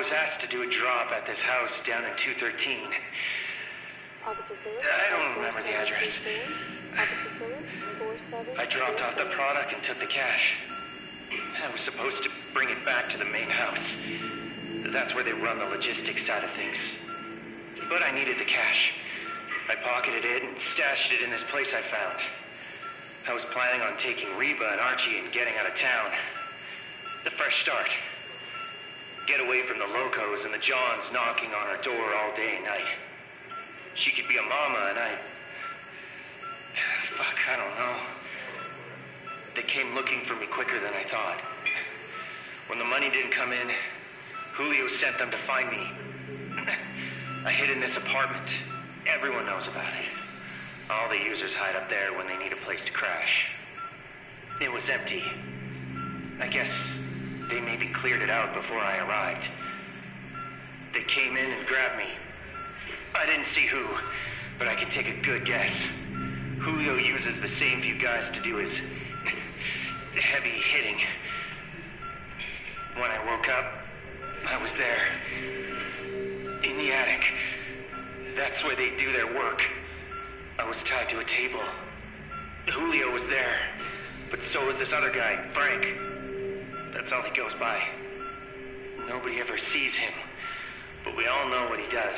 was asked to do a drop at this house down in 213. Officer Phillips? I don't remember the address. Officer Phillips, 47... I dropped off the product and took the cash. I was supposed to bring it back to the main house. That's where they run the logistics side of things. But I needed the cash. I pocketed it and stashed it in this place I found. I was planning on taking Reba and Archie and getting out of town. The fresh start. Get away from the locos and the Johns knocking on our door all day and night. She could be a mama and I don't know. They came looking for me quicker than I thought. When the money didn't come in, Julio sent them to find me. I hid in this apartment. Everyone knows about it. All the users hide up there when they need a place to crash. It was empty. I guess they maybe cleared it out before I arrived. They came in and grabbed me. I didn't see who, but I can take a good guess. Julio uses the same few guys to do his heavy hitting. When I woke up, I was there. In the attic. That's where they do their work. I was tied to a table. Julio was there, but so was this other guy, Frank. That's all he goes by. Nobody ever sees him, but we all know what he does.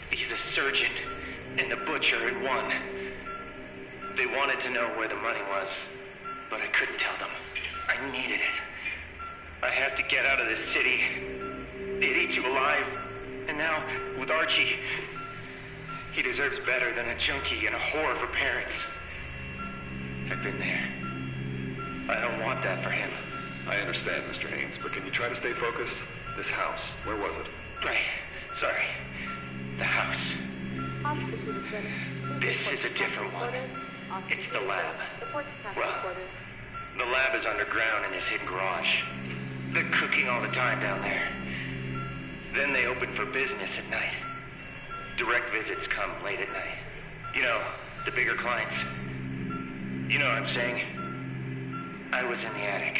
He's a surgeon and a butcher in one. They wanted to know where the money was, but I couldn't tell them. I needed it. I have to get out of this city. It eats you alive. And now, with Archie, he deserves better than a junkie and a whore for parents. I've been there. I don't want that for him. I understand, Mr. Haynes, but can you try to stay focused? This house, where was it? Right. Sorry. The house. Officer Peterson, This is a different one. It's the lab. Report to Captain Well, Porter. the lab is underground in this hidden garage. They're cooking all the time down there. Then they open for business at night. Direct visits come late at night. You know, the bigger clients. You know what I'm saying? I was in the attic.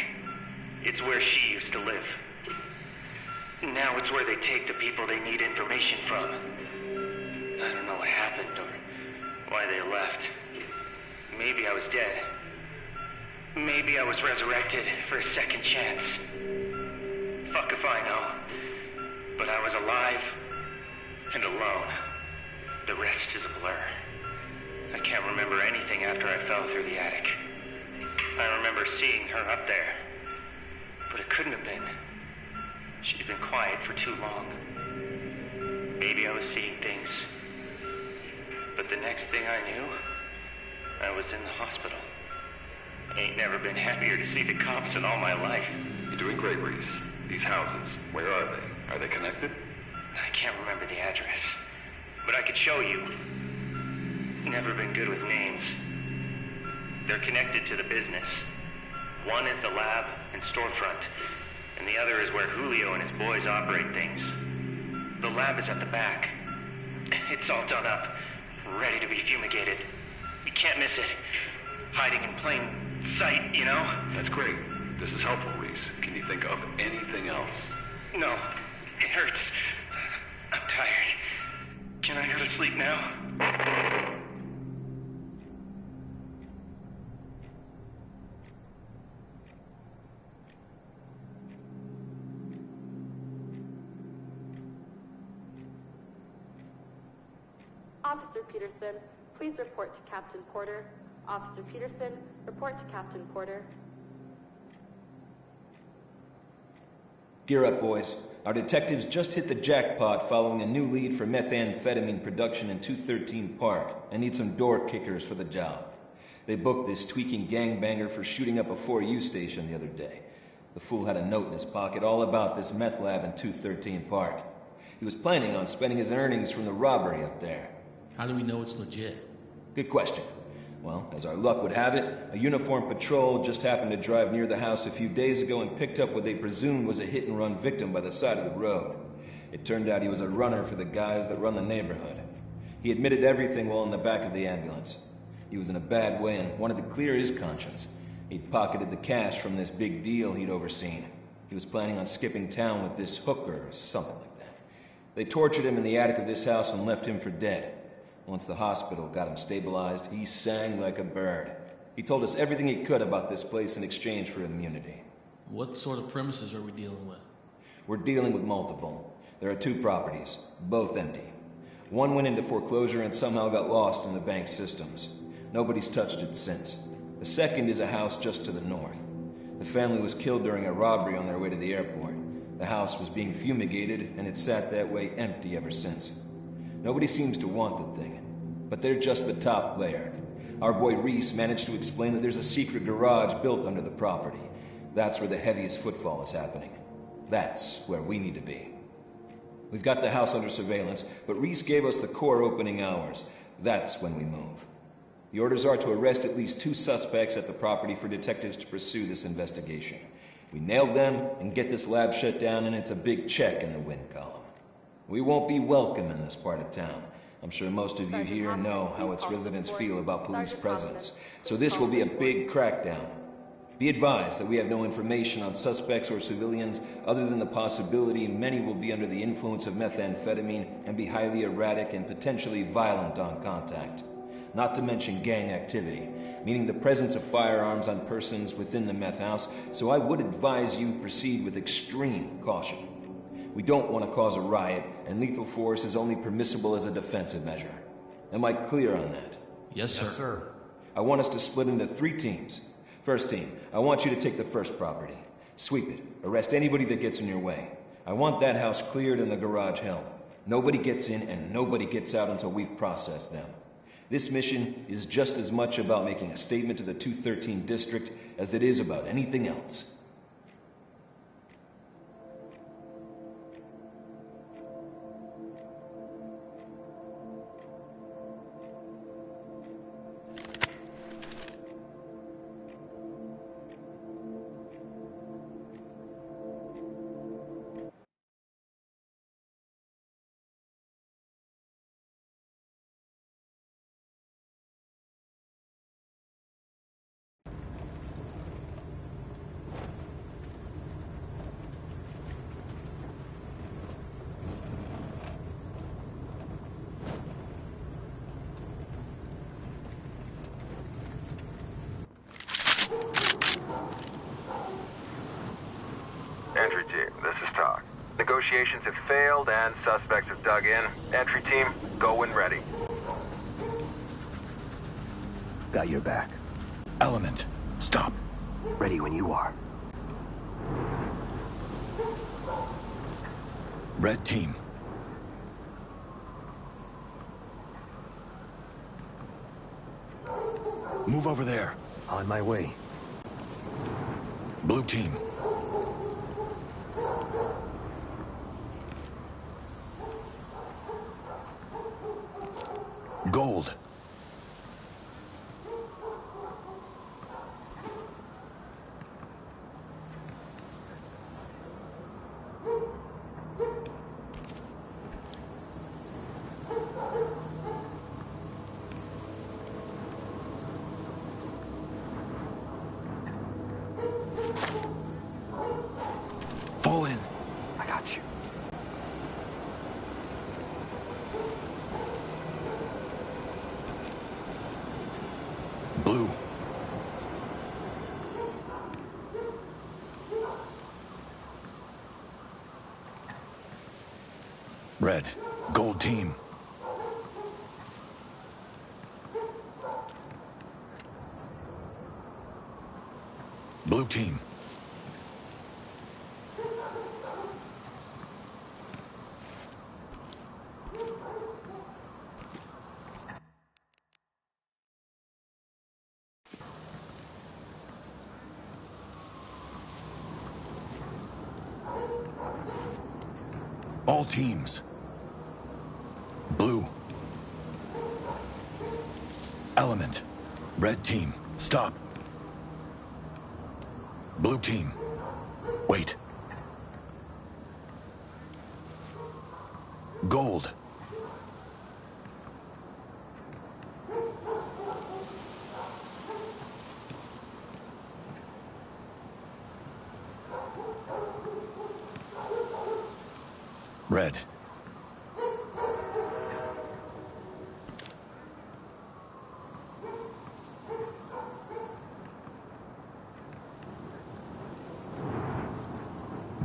It's where she used to live. Now it's where they take the people they need information from. I don't know what happened or why they left. Maybe I was dead. Maybe I was resurrected for a second chance. Fuck if I know. But I was alive and alone. The rest is a blur. I can't remember anything after I fell through the attic. I remember seeing her up there. But it couldn't have been. She'd been quiet for too long. Maybe I was seeing things. But the next thing I knew, I was in the hospital. Ain't never been happier to see the cops in all my life. You're doing great, Reese. These houses, where are they? Are they connected? I can't remember the address. But I could show you. Never been good with names. They're connected to the business. One is the lab and storefront, and the other is where Julio and his boys operate things. The lab is at the back. It's all done up, ready to be fumigated. You can't miss it. Hiding in plain sight, you know? That's great. This is helpful, Reese. Can you think of anything else? No, it hurts. I'm tired. Can I go to sleep now? Officer Peterson, please report to Captain Porter. Officer Peterson, report to Captain Porter. Gear up, boys. Our detectives just hit the jackpot following a new lead for methamphetamine production in 213 Park and need some door kickers for the job. They booked this tweaking gangbanger for shooting up a 4U station the other day. The fool had a note in his pocket all about this meth lab in 213 Park. He was planning on spending his earnings from the robbery up there. How do we know it's legit? Good question. Well, as our luck would have it, a uniformed patrol just happened to drive near the house a few days ago and picked up what they presumed was a hit-and-run victim by the side of the road. It turned out he was a runner for the guys that run the neighborhood. He admitted everything while in the back of the ambulance. He was in a bad way and wanted to clear his conscience. He'd pocketed the cash from this big deal he'd overseen. He was planning on skipping town with this hooker or something like that. They tortured him in the attic of this house and left him for dead. Once the hospital got him stabilized, he sang like a bird. He told us everything he could about this place in exchange for immunity. What sort of premises are we dealing with? We're dealing with multiple. There are 2 properties, both empty. One went into foreclosure and somehow got lost in the bank's systems. Nobody's touched it since. The second is a house just to the north. The family was killed during a robbery on their way to the airport. The house was being fumigated, and it sat that way empty ever since. Nobody seems to want the thing, but they're just the top layer. Our boy Reese managed to explain that there's a secret garage built under the property. That's where the heaviest footfall is happening. That's where we need to be. We've got the house under surveillance, but Reese gave us the core opening hours. That's when we move. The orders are to arrest at least 2 suspects at the property for detectives to pursue this investigation. We nail them and get this lab shut down, and it's a big check in the win column. We won't be welcome in this part of town. I'm sure most of you here know how its residents feel about police presence, so this will be a big crackdown. Be advised that we have no information on suspects or civilians other than the possibility many will be under the influence of methamphetamine and be highly erratic and potentially violent on contact. Not to mention gang activity, meaning the presence of firearms on persons within the meth house, so I would advise you proceed with extreme caution. We don't want to cause a riot, and lethal force is only permissible as a defensive measure. Am I clear on that? Yes, sir. Yes, sir. I want us to split into 3 teams. First team, I want you to take the first property. Sweep it. Arrest anybody that gets in your way. I want that house cleared and the garage held. Nobody gets in and nobody gets out until we've processed them. This mission is just as much about making a statement to the 213 district as it is about anything else. Entry team, this is Talk. Negotiations have failed and suspects have dug in. Entry team, go when ready. Got your back. Element, stop. Ready when you are. Red team. Move over there. On my way. Blue team. Gold. Fall in. I got you. Blue. Red. Gold team. Blue team. All teams. Blue. Element. Red team. Stop. Blue team. Wait. Gold. Red.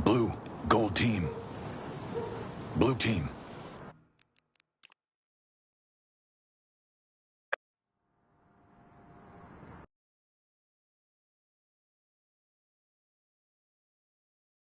Blue, gold team. Blue team,